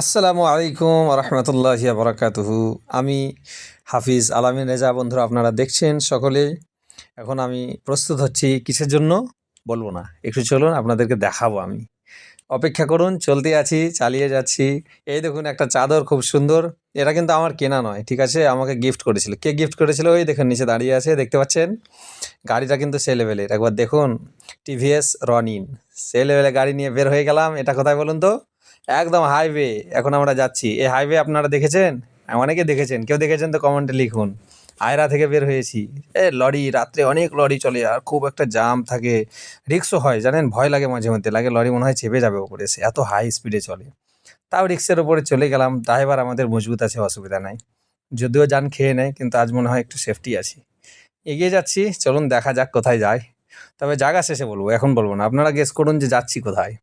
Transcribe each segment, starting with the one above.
আসসালামু আলাইকুম রহমতুল্লাহি বারাকাতুহু। আমি হাফিজ আলামিন রেজা। বন্ধুরা, আপনারা দেখছেন সকলে। এখন আমি প্রস্তুত হচ্ছি কিসের জন্য বলবো না, একটু চলুন আপনাদেরকে দেখাবো। আমি অপেক্ষা করুন, চলতে আছি, চালিয়ে যাচ্ছি। এই দেখুন একটা চাদর, খুব সুন্দর। এটা কিন্তু আমার কেনা নয়, ঠিক আছে, আমাকে গিফট করেছিল। কে গিফট করেছিল? ওই দেখুন নিচে দাঁড়িয়ে আছে, দেখতে পাচ্ছেন। গাড়িটা কিন্তু সে লেভেলের, একবার দেখুন। টিভিএস রনিন, সে লেভেলের গাড়ি নিয়ে বের হয়ে গেলাম। এটা কোথায় বলুন তো? একদম হাইওয়ে। এখন আমরা যাচ্ছি। এই হাইওয়ে আপনারা দেখেছেন? অনেকে দেখেছেন, কেউ দেখেছেন তো কমেন্টে লিখুন। আয়রা থেকে বের হয়েছি। লরি, রাত্রে অনেক লরি চলে আর খুব একটা জাম থাকে, রিক্সও হয়, জানেন, ভয় লাগে, মাঝে মধ্যে লাগে লরি মনে হয় চেপে যাবে ওপরে, সে এত হাই স্পিডে চলে। তাও রিক্সের ওপরে চলে গেলাম। ড্রাইভার আমাদের মজবুত আছে, অসুবিধা নাই, যদিও যান খেয়ে নেয়, কিন্তু আজ মনে হয় একটু সেফটি আছি। এগিয়ে যাচ্ছি, চলুন দেখা যাক কোথায় যায়। তবে জায়গা শেষে বলবো, এখন বলবো না। আপনারা গেস করুন যে যাচ্ছি কোথায়।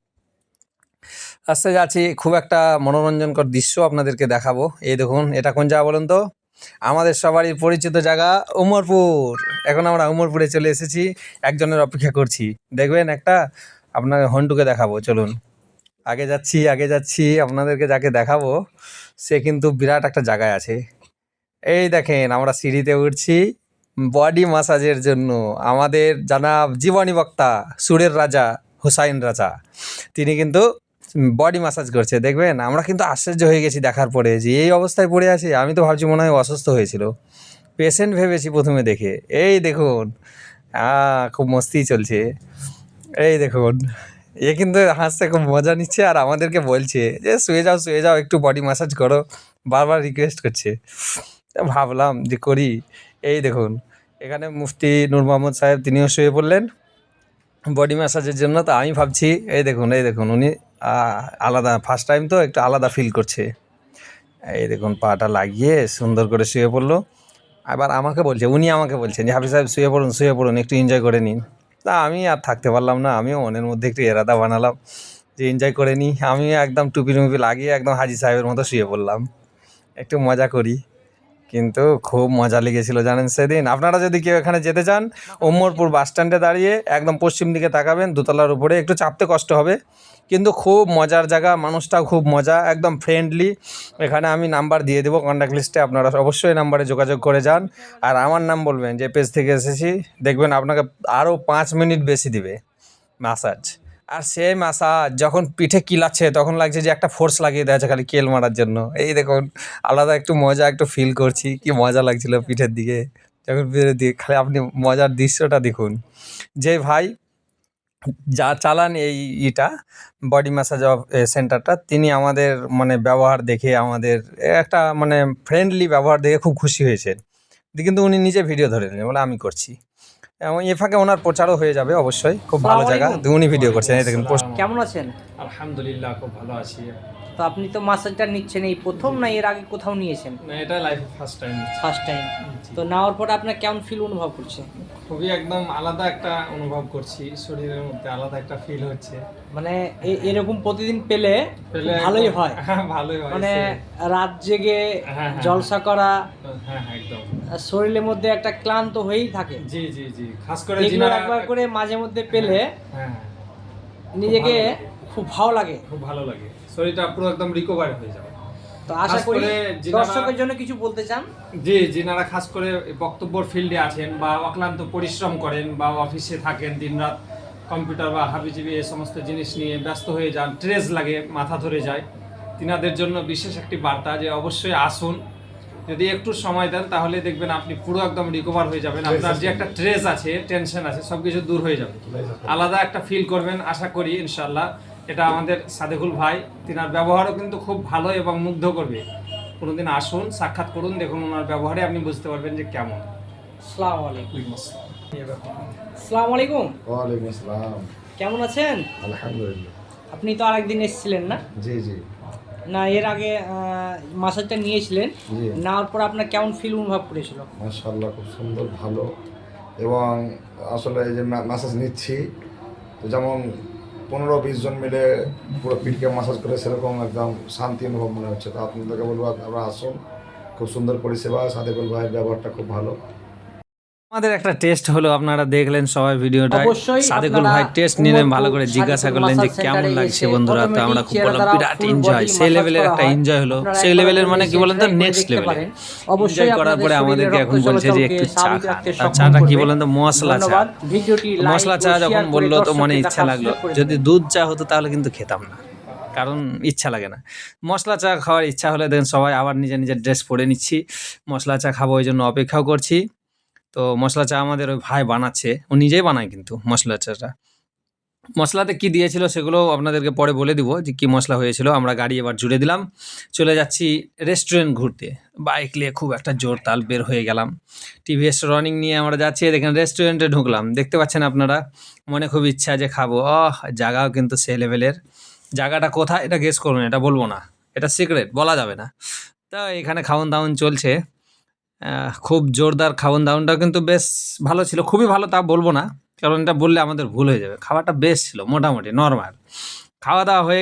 রাস্তায় যাচ্ছি, খুব একটা মনোরঞ্জনকর দৃশ্য আপনাদেরকে দেখাবো। এই দেখুন, এটা কোন জায়গা বলুন তো? আমাদের সবারই পরিচিত জায়গা, উমরপুর। এখন আমরা উমরপুরে চলে এসেছি, একজনের অপেক্ষা করছি। দেখবেন একটা, আপনার হন্টুকে দেখাবো, চলুন। আগে যাচ্ছি, আগে যাচ্ছি। আপনাদেরকে যাকে দেখাবো সে কিন্তু বিরাট একটা জায়গায় আছে। এই দেখেন, আমরা সিঁড়িতে উঠছি বডি মাসাজের জন্য। আমাদের জানাব জীবনী বক্তা, সুরের রাজা হুসাইন রাজা, তিনি কিন্তু বডি মাসাজ করছে। দেখবেন, আমরা কিন্তু আশ্চর্য হয়ে গেছি দেখার পরে যে এই অবস্থায় পড়ে আছে। আমি তো ভাবছি মনে হয় অসুস্থ হয়েছিল, পেশেন্ট ভেবেছি প্রথমে দেখে। এই দেখুন, খুব মস্তি চলছে। এই দেখুন, এ কিন্তু হাসছে, খুব মজা নিচ্ছে, আর আমাদেরকে বলছে যে শুয়ে যাও, শুয়ে যাও, একটু বডি ম্যাসাজ করো, বারবার রিকোয়েস্ট করছে। তা ভাবলাম যে করি। এই দেখুন, এখানে মুফতি নূর মোহাম্মদ সাহেব, তিনিও শুয়ে পড়লেন বডি ম্যাসাজের জন্য। তো আমি ভাবছি, এই দেখুন, এই দেখুন, উনি আলাদা, ফার্স্ট টাইম তো একটু আলাদা ফিল করছে। এই দেখুন, পাটা লাগিয়ে সুন্দর করে শুয়ে পড়লো। আবার আমাকে বলছে, উনি আমাকে বলছেন যে হাফিজ সাহেব শুয়ে পড়ুন, শুয়ে পড়ুন, একটু এনজয় করে নিন। তা আমি আর থাকতে পারলাম না, আমিও মনের মধ্যে একটু এরাদা বানালাম যে এনজয় করে নিই। আমিও একদম টুপি টুপি লাগিয়ে একদম হাজি সাহেবের মতো শুয়ে পড়লাম, একটু মজা করি। কিন্তু খুব মজা লেগেছিল জানেন সেদিন। আপনারা যদি কেউ এখানে যেতে চান, ওমরপুর বাস স্ট্যান্ডে দাঁড়িয়ে একদম পশ্চিম দিকে তাকাবেন, দোতলার উপরে, একটু চাপতে কষ্ট হবে, কিন্তু খুব মজার জায়গা। মানুষটাও খুব মজা, একদম ফ্রেন্ডলি। এখানে আমি নাম্বার দিয়ে দেবো কন্ট্যাক্ট লিস্টে, আপনারা অবশ্যই নাম্বারে যোগাযোগ করে যান। আর আমার নাম বলবেন যে পেজ থেকে এসেছি, দেখবেন আপনাকে আরও 5 মিনিট বেশি দিবে ম্যাসাজ। আর সেই ম্যাসাজ যখন পিঠে কিলাচ্ছে, তখন লাগছে যে একটা ফোর্স লাগিয়ে দেওয়া আছে খালি কেল মারার জন্য। এই দেখুন, আলাদা একটু মজা, একটু ফিল করছি, কি মজা লাগছিল পিঠের দিকে যখন পিঠের দিকে। খালি আপনি মজার দৃশ্যটা দেখুন। যে ভাই যা চালান এই বডি ম্যাসাজ সেন্টারটা, তিনি আমাদের মানে ব্যবহার দেখে, আমাদের একটা মানে ফ্রেন্ডলি ব্যবহার দেখে খুব খুশি হয়েছেন। কিন্তু উনি নিজে ভিডিও ধরে নিলেন, বলে আমি করছি। এবং এ ফাঁকে ওনার প্রচারও হয়ে যাবে অবশ্যই। খুব ভালো জায়গা, উনি ভিডিও করছেন। এই দেখুন পোস্ট। কেমন আছেন? আলহামদুলিল্লাহ, খুব ভালো আছি। তো আপনি তো মাসাজটা নিচ্ছেন এই প্রথম, না এর আগে কোথাও নিয়েছেন? না, এটা লাইফে ফার্স্ট টাইম। First time. তো নেওয়ার পরে আপনার কেমন ফিল অনুভব করছেন? খুবই একদম আলাদা একটা অনুভব করছি, শরীরের মধ্যে আলাদা একটা ফিল হচ্ছে। মানে এরকম প্রতিদিন পেলে পেলে ভালোই হয়। হ্যাঁ, ভালোই হয়। মানে রাত জেগে হ্যাঁ, জলসা করা, হ্যাঁ একদম। শরীরের মধ্যে একটা ক্লান্ত হয়েই থাকে। জি জি জি, খাস করে এগুলো একবার করে মাঝে মধ্যে পেলে হ্যাঁ, নিজেকে খুব ভালো লাগে, খুব ভালো লাগে, শরীরটা পুরো একদম রিকভার হয়ে যাবে। তো আশা খাস করি করে দর্শকের জন্য কিছু বলতে চান। জি, যিনারা খাস করে বক্তব্যর ফিল্ডে আছেন বা অক্লান্ত পরিশ্রম করেন বা অফিসে থাকেন, দিনরাত কম্পিউটার বা হাবিজিবি এই সমস্ত জিনিস নিয়ে ব্যস্ত হয়ে যান, স্ট্রেস লাগে, মাথা ধরে যায়, তিনাদের জন্য বিশেষ একটি বার্তা যে অবশ্যই আসুন। যদি একটু সময় দেন তাহলে দেখবেন আপনি পুরো একদম রিকভার হয়ে যাবেন। আপনার যে একটা স্ট্রেস আছে, টেনশন আছে, সব কিছু দূর হয়ে যাবে, আলাদা একটা ফিল করবেন আশা করি ইনশাল্লাহ। এটা আমাদের সাদেকুল ভাই, তিনার ব্যবহারও কিন্তু খুব ভালো এবং মুগ্ধ করবে। কোনোদিন আসুন, সাক্ষাৎ করুন, দেখুন ওনার ব্যবহারে আপনি বুঝতে পারবেন যে কেমন। আসসালামু আলাইকুম। আসসালামু আলাইকুম। ওয়ালাইকুম আসসালাম। কেমন আছেন? আলহামদুলিল্লাহ। আপনি তো আরেকদিন এসেছিলেন না? জি জি না, এর আগে মাসাজটা নিয়েছিলেন, জি, নেওয়ার পর আপনার কেমন ফিল অনুভব করেছিল? মাশাআল্লাহ, খুব সুন্দর, ভালো। এবং আসলে এই যে ম্যাসাজ নিচ্ছি, তো যেমন 15-20 জন মিলে পুরো পিঠকে ম্যাসাজ করে, সেরকম একদম শান্তি অনুভব মনে হচ্ছে। তো আপনাদেরকে বলবো আপনারা আসুন, খুব সুন্দর পরিষেবা, সাদেকুল ভাইয়ের ব্যবহারটা খুব ভালো। আমাদের একটা টেস্ট হলো, আপনারা দেখলেন সবাই ভিডিওটা। অবশ্যই সাদেকুল আপনারা ভাই টেস্ট নিলেন, ভালো করে উমরপুর জিজ্ঞাসা সাদেকুল করলেন যে মাসাজ কেমন সেন্টারে লাগছে এসে বন্ধুরা। তো automatic আমরা খুব চেয়ার বললাম দ্বারা বিরাট full এনজয়, body সেই massage লেভেলের করা একটা হয়। এনজয় হলো। আপনারা সেই একবার লেভেলের হলেও মানে কি এসে বলেন তো, try করে নেক্সট দেখতে লেভেলের পারেন। অবশ্যই এনজয় করার আপনাদের পরে শরীরে আমাদেরকে রক্ত এখন বলছে যে চলাচলকে একটু চা স্বাভাবিক খান। রাখতে আর সক্ষম চাটা কি করবে। বলেন তো, মশলা চা। ধন্যবাদ। ভিডিওটি লাইক মশলা ও চা শেয়ার যখন করে বললো তো মনে দর্শকদের ইচ্ছা দেখার লাগলো। সুযোগ করে যদি দিবেন। দুধ চা হতো তাহলে কিন্তু খেতাম না, কারণ ইচ্ছা লাগে না। মশলা চা খাওয়ার ইচ্ছা হলে দেখেন সবাই আবার নিজের নিজের ড্রেস পরে নিচ্ছি, মশলা চা খাবো, ওই জন্য অপেক্ষাও করছি। তো মশলা চা আমাদের ওই ভাই বানাচ্ছে, ও নিজেই বানায় কিন্তু মশলা চাটা। মশলাতে কি দিয়েছিল সেগুলো আপনাদেরকে পরে বলে দিব যে কি মশলা হয়েছিল। আমরা গাড়ি এবার জুড়ে দিলাম, চলে যাচ্ছি রেস্টুরেন্ট ঘুরতে। বাইক নিয়ে খুব একটা জোর তাল বের হয়ে গেলাম, টিভিএস রনিং নিয়ে আমরা যাচ্ছি। দেখেন রেস্টুরেন্টে ঢুকলাম, দেখতে পাচ্ছেন আপনারা। মনে খুব ইচ্ছা যে খাবো। জায়গাও কিন্তু সে লেভেলের। জায়গাটা কোথায় এটা গেস করুন, এটা বলবো না, এটা সিক্রেট, বলা যাবে না। তা এখানে খাওয়ান দাওয়ান চলছে, খুব জোরদার খাওয়ান দাওয়ানটাও কিন্তু বেশ ভালো ছিল। খুবই ভালো তা বলবো না, কারণ এটা বললে আমাদের ভুল হয়ে যাবে। খাবারটা বেশ ছিল, মোটামুটি নর্মাল। খাওয়া দাওয়া হয়ে